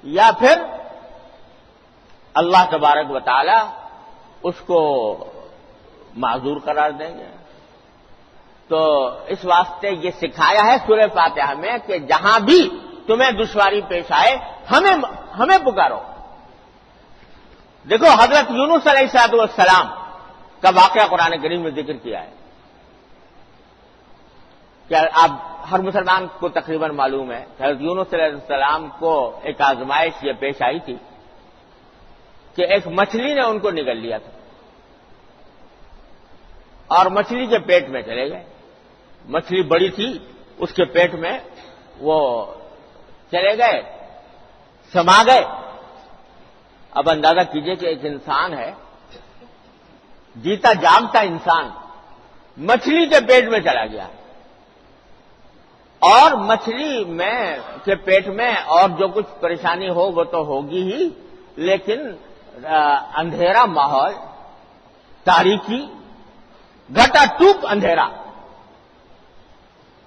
یا پھر اللہ تبارک و تعالی اس کو معذور قرار دیں گے. تو اس واسطے یہ سکھایا ہے سورہ فاتحہ میں کہ جہاں بھی تمہیں دشواری پیش آئے ہمیں پکارو. دیکھو حضرت یونس علیہ السلام کا واقعہ قرآن کریم میں ذکر کیا ہے. کیا آپ ہر مسلمان کو تقریباً معلوم ہے کہ حضرت یونس علیہ السلام کو ایک آزمائش یہ پیش آئی تھی کہ ایک مچھلی نے ان کو نگل لیا تھا اور مچھلی کے پیٹ میں چلے گئے. مچھلی بڑی تھی, اس کے پیٹ میں وہ چلے گئے, سما گئے. اب اندازہ کیجئے کہ ایک انسان ہے, جیتا جاگتا انسان, مچھلی کے پیٹ میں چلا گیا, اور مچھلی میں کے پیٹ میں اور جو کچھ پریشانی ہو وہ تو ہوگی ہی, لیکن اندھیرا ماحول, تاریکی, گھٹا ٹوپ اندھیرا.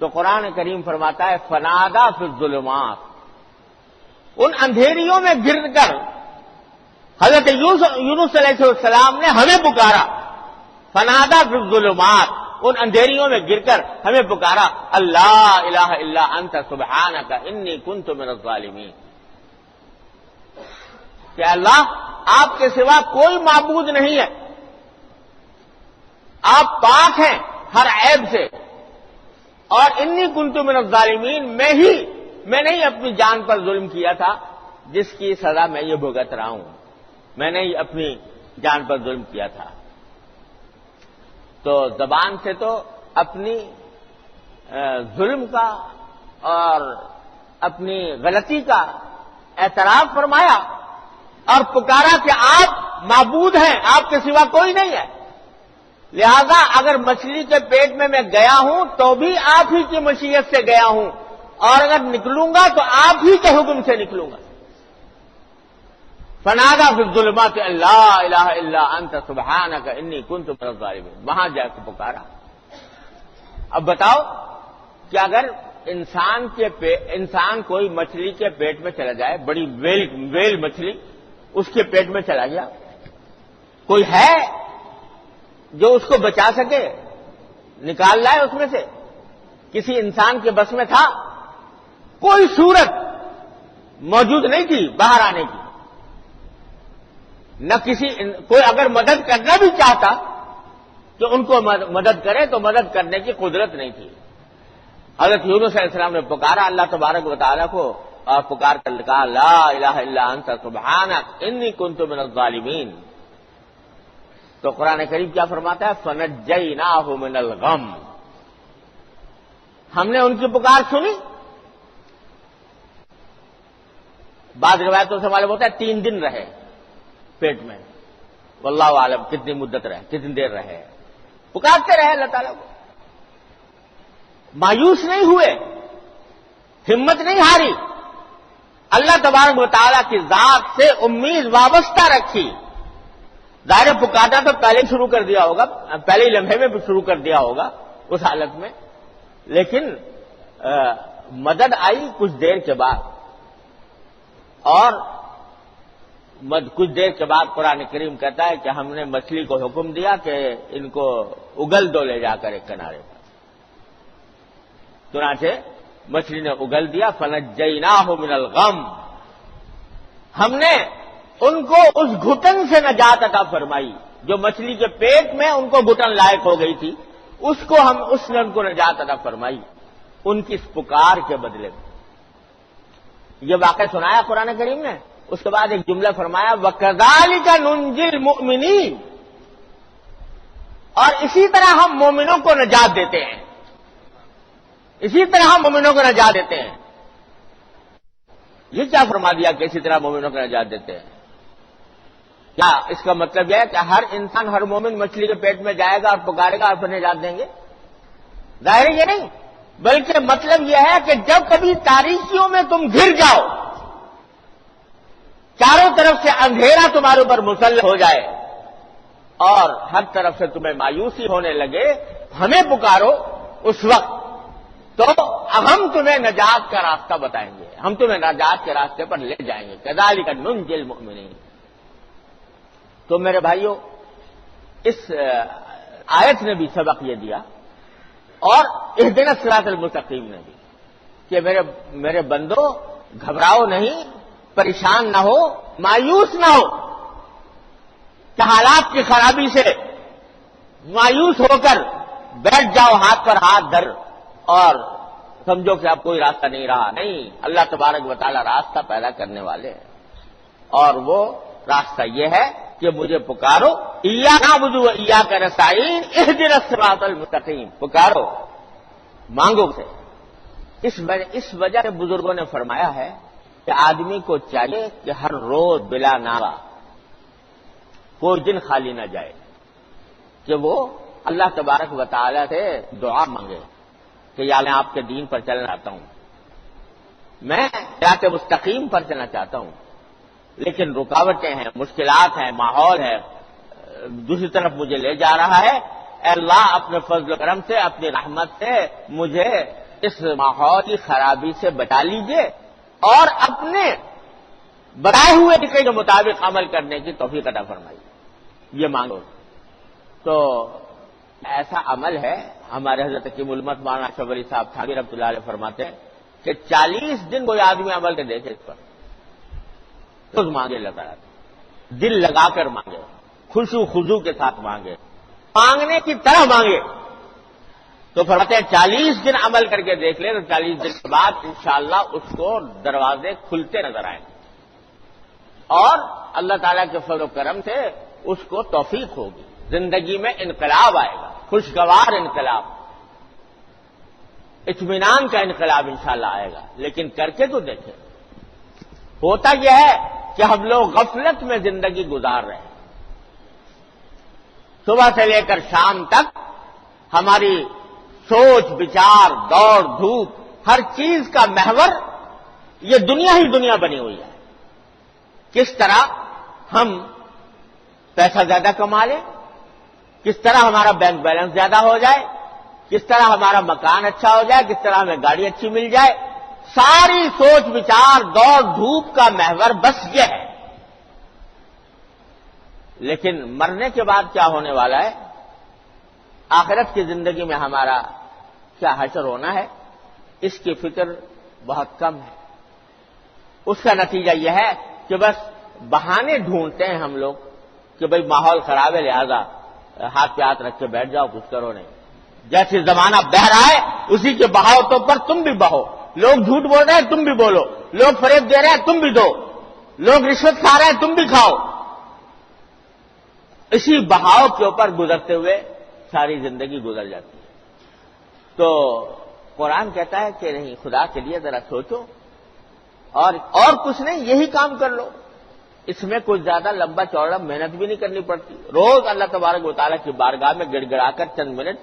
تو قرآن کریم فرماتا ہے فنادا فی الظلمات, ان اندھیریوں میں گر کر حضرت یونس علیہ السلام نے ہمیں پکارا. فنادا فی الظلمات, ان اندھیریوں میں گر کر ہمیں پکارا, اللہ الہ الا انت سبحانک انی کنت من الظالمین, کہ اللہ آپ کے سوا کوئی معبود نہیں ہے, آپ پاک ہیں ہر عیب سے, اور انی کنت من الظالمین, میں نے ہی اپنی جان پر ظلم کیا تھا جس کی سزا میں یہ بھگت رہا ہوں, میں نے ہی اپنی جان پر ظلم کیا تھا. تو زبان سے تو اپنی ظلم کا اور اپنی غلطی کا اعتراف فرمایا اور پکارا کہ آپ معبود ہیں, آپ کے سوا کوئی نہیں ہے, لہذا اگر مچھلی کے پیٹ میں گیا ہوں تو بھی آپ ہی کی مشیت سے گیا ہوں, اور اگر نکلوں گا تو آپ ہی کے حکم سے نکلوں گا. فنادا فی الظلمات اللہ الہ الا انت سبحانک انی کنت من الظالمین, وہاں جا کے پکارا. اب بتاؤ کہ اگر انسان کوئی مچھلی کے پیٹ میں چلا جائے, بڑی ویل مچھلی اس کے پیٹ میں چلا گیا, کوئی ہے جو اس کو بچا سکے, نکال لائے اس میں سے؟ کسی انسان کے بس میں تھا؟ کوئی صورت موجود نہیں تھی باہر آنے کی. نہ کوئی اگر مدد کرنا بھی چاہتا کہ ان کو مدد کرے تو مدد کرنے کی قدرت نہیں تھی. حضرت یونس علیہ السلام نے پکارا اللہ تبارک و تعالیٰ کو, اور پکار کر کہا لا الہ الا انت سبحانک انی کنت من الظالمین. تو قرآن کریم کیا فرماتا ہے فنجیناہ من الغم, ہم نے ان کی پکار سنی. بعض روایتوں سے معلوم ہوتا ہے 3 دن رہے پیٹ میں, واللہ عالم کتنی مدت رہے, کتنی دیر رہے, پکارتے رہے اللہ تعالیٰ کو, مایوس نہیں ہوئے, ہمت نہیں ہاری, اللہ تبارک و تعالیٰ کی ذات سے امید وابستہ رکھی. ظاہر پکارنا تو پہلے شروع کر دیا ہوگا, پہلے ہی لمحے میں شروع کر دیا ہوگا اس حالت میں, لیکن مدد آئی کچھ دیر کے بعد. اور کچھ دیر کے بعد قرآن کریم کہتا ہے کہ ہم نے مچھلی کو حکم دیا کہ ان کو اگل دو لے جا کر ایک کنارے پر. چنانچہ مچھلی نے اگل دیا. فنجیناہ من الغم, ہم نے ان کو اس گھٹن سے نجات عطا فرمائی جو مچھلی کے پیٹ میں ان کو گھٹن لائق ہو گئی تھی, اس نے ان کو نجات عطا فرمائی ان کی اس پکار کے بدلے میں. یہ واقعہ سنایا قرآن کریم نے. اس کے بعد ایک جملہ فرمایا وَكَذَلِكَ نُنْجِي الْمُؤْمِنِينَ, اور اسی طرح ہم مومنوں کو نجات دیتے ہیں, اسی طرح ہم مومنوں کو نجات دیتے ہیں. یہ کیا فرما دیا کہ اسی طرح مومنوں کو نجات دیتے ہیں؟ کیا اس کا مطلب یہ ہے کہ ہر انسان, ہر مومن مچھلی کے پیٹ میں جائے گا اور پکارے گا اور پھر نجات دیں گے؟ ظاہر یہ نہیں, بلکہ مطلب یہ ہے کہ جب کبھی تاریکیوں میں تم گر جاؤ, چاروں طرف سے اندھیرا تمہارے اوپر مسلط ہو جائے اور ہر طرف سے تمہیں مایوسی ہونے لگے, ہمیں پکارو اس وقت. تو ہم تمہیں نجات کا راستہ بتائیں گے، ہم تمہیں نجات کے راستے پر لے جائیں گے، کذالک ننجی المؤمنین۔ تو میرے بھائیوں، اس آیت نے بھی سبق یہ دیا، اور اہدنا الصراط المستقیم نے بھی، کہ میرے بندو گھبراؤ نہیں، پریشان نہ ہو، مایوس نہ ہو، کہ حالات کی خرابی سے مایوس ہو کر بیٹھ جاؤ ہاتھ پر ہاتھ دھر اور سمجھو کہ اب کوئی راستہ نہیں رہا۔ نہیں، اللہ تبارک و تعالی راستہ پیدا کرنے والے ہیں، اور وہ راستہ یہ ہے کہ مجھے پکارو، ایاک نعبد و ایاک نستعین اہدنا الصراط المستقیم، پکارو، مانگو سے۔ اس وجہ سے بزرگوں نے فرمایا ہے کہ آدمی کو چاہیے کہ ہر روز بلا ناغہ کوئی دن خالی نہ جائے کہ وہ اللہ تبارک و تعالی سے دعا مانگے کہ یا میں آپ کے دین پر چلنا چاہتا ہوں، میں صراط مستقیم پر چلنا چاہتا ہوں، لیکن رکاوٹیں ہیں، مشکلات ہیں، ماحول ہے، دوسری طرف مجھے لے جا رہا ہے، اے اللہ اپنے فضل و کرم سے، اپنی رحمت سے مجھے اس ماحول کی خرابی سے بچا لیجئے اور اپنے بتائے ہوئے طریقے کے مطابق عمل کرنے کی توفیق عطا فرمائیے، یہ مانگو۔ تو ایسا عمل ہے، ہمارے حضرت حکیم الامت مولانا اشرف علی صاحب تھانوی رحمۃ اللہ علیہ فرماتے ہیں کہ 40 دن کوئی آدمی عمل کے دیکھے اس پر، روز مانگے اللہ تعالیٰ، دل لگا کر مانگے، خوشو خضو کے ساتھ مانگے، مانگنے کی طرح مانگے، تو فرماتے ہیں 40 دن عمل کر کے دیکھ لے تو 40 دن کے بعد انشاءاللہ اس کو دروازے کھلتے نظر آئیں گے، اور اللہ تعالیٰ کے فضل و کرم سے اس کو توفیق ہوگی، زندگی میں انقلاب آئے گا، خوشگوار انقلاب، اطمینان کا انقلاب انشاءاللہ آئے گا۔ لیکن کر کے تو دیکھیں، ہوتا یہ ہے کہ ہم لوگ غفلت میں زندگی گزار رہے ہیں، صبح سے لے کر شام تک ہماری سوچ بچار دوڑ دھوپ ہر چیز کا محور یہ دنیا ہی دنیا بنی ہوئی ہے، کس طرح ہم پیسہ زیادہ کما لیں، کس طرح ہمارا بینک بیلنس زیادہ ہو جائے، کس طرح ہمارا مکان اچھا ہو جائے، کس طرح ہمیں گاڑی اچھی مل جائے، ساری سوچ بچار دوڑ دھوپ کا محور بس یہ ہے۔ لیکن مرنے کے بعد کیا ہونے والا ہے، آخرت کی زندگی میں ہمارا کیا حشر ہونا ہے، اس کی فکر بہت کم ہے۔ اس کا نتیجہ یہ ہے کہ بس بہانے ڈھونڈتے ہیں ہم لوگ کہ بھئی ماحول خراب ہے لہذا ہاتھ پہ ہاتھ رکھ کے بیٹھ جاؤ، کچھ کرو نہیں، جیسے زمانہ بہہ رہا ہے اسی کے بہاؤ پر تم بھی بہو، لوگ جھوٹ بول رہے ہیں تم بھی بولو، لوگ فریب دے رہے ہیں تم بھی دو، لوگ رشوت کھا رہے ہیں تم بھی کھاؤ، اسی بہاؤ کے اوپر گزرتے ہوئے ساری زندگی گزر جاتی ہے۔ تو قرآن کہتا ہے کہ نہیں، خدا کے لیے ذرا سوچو، اور کچھ نہیں، یہی کام کر لو، اس میں کچھ زیادہ لمبا چوڑا محنت بھی نہیں کرنی پڑتی، روز اللہ تبارک و تعالیٰ کی بارگاہ میں گڑ گڑا کر چند منٹ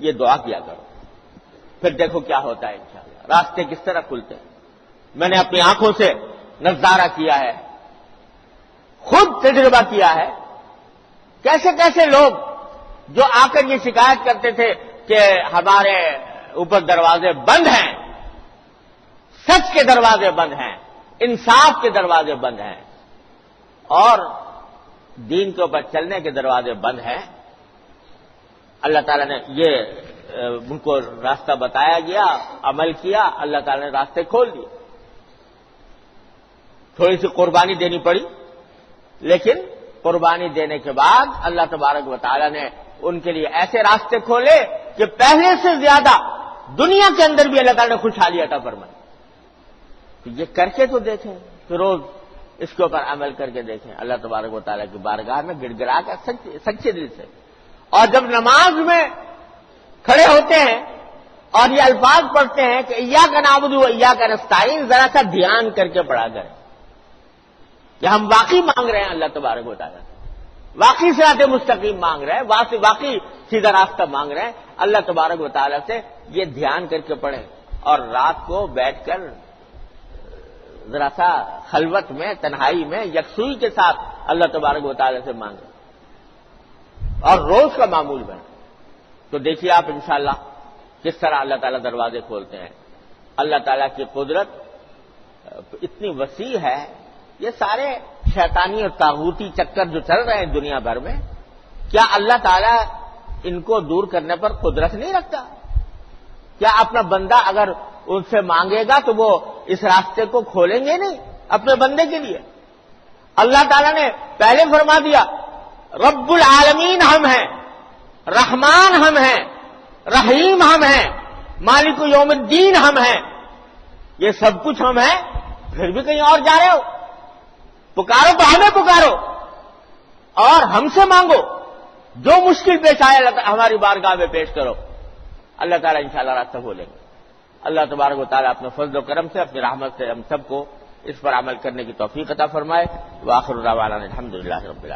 یہ دعا کیا کرو، پھر دیکھو کیا ہوتا ہے انشاءاللہ، راستے کس طرح کھلتے ہیں۔ میں نے اپنی آنکھوں سے نظارہ کیا ہے، خود تجربہ کیا ہے، کیسے کیسے لوگ جو آ کر یہ شکایت کرتے تھے کہ ہمارے اوپر دروازے بند ہیں، سچ کے دروازے بند ہیں، انصاف کے دروازے بند ہیں، اور دین کے اوپر چلنے کے دروازے بند ہیں، اللہ تعالیٰ نے یہ ان کو راستہ بتایا گیا، عمل کیا، اللہ تعالیٰ نے راستے کھول دیے، تھوڑی سی قربانی دینی پڑی، لیکن قربانی دینے کے بعد اللہ تبارک و تعالیٰ نے ان کے لیے ایسے راستے کھولے کہ پہلے سے زیادہ دنیا کے اندر بھی اللہ تعالیٰ نے خوشحالی عطا فرمائی۔ یہ کر کے تو دیکھیں، پھر روز اس کے اوپر عمل کر کے دیکھیں، اللہ تبارک و تعالیٰ کی بارگاہ میں گڑ گڑا کر سچے دل سے، اور جب نماز میں کھڑے ہوتے ہیں اور یہ الفاظ پڑھتے ہیں کہ ایاک نعبد و ایاک نستعین، ذرا سا دھیان کر کے پڑھا کریں کہ ہم واقعی مانگ رہے ہیں اللہ تبارک و تعالیٰ سے، واقعی صراط مستقیم مانگ رہے ہیں، واقعی سیدھا راستہ مانگ رہے ہیں اللہ تبارک و تعالیٰ سے، یہ دھیان کر کے پڑھیں، اور رات کو بیٹھ کر ذرا سا خلوت میں، تنہائی میں، یکسوئی کے ساتھ اللہ تبارک و تعالیٰ سے مانگیں، اور روز کا معمول بنے، تو دیکھیے آپ انشاءاللہ کس طرح اللہ تعالیٰ دروازے کھولتے ہیں. اللہ تعالیٰ کی قدرت اتنی وسیع ہے. یہ سارے شیطانی اور طاغوتی چکر جو چل رہے ہیں دنیا بھر میں، کیا اللہ تعالیٰ ان کو دور کرنے پر قدرت نہیں رکھتا؟ کیا اپنا بندہ اگر ان سے مانگے گا تو وہ اس راستے کو کھولیں گے نہیں اپنے بندے کے لیے؟ اللہ تعالیٰ نے پہلے فرما دیا رب العالمین ہم ہیں، رحمان ہم ہیں، رحیم ہم ہیں، مالک یوم الدین ہم ہیں. یہ سب کچھ ہم ہیں، پھر بھی کہیں اور جا رہے ہو؟ پکارو تو ہمیں پکارو اور ہم سے مانگو، جو مشکل پیش آئے ہماری بارگاہ میں پیش کرو. اللہ تعالیٰ انشاءاللہ راستہ کھولیں گے. اللہ تبارک و تعالیٰ اپنے فضل و کرم سے، اپنی رحمت سے ہم سب کو اس پر عمل کرنے کی توفیق عطا فرمائے. وآخر دعوانا الحمدللہ رب العالمین.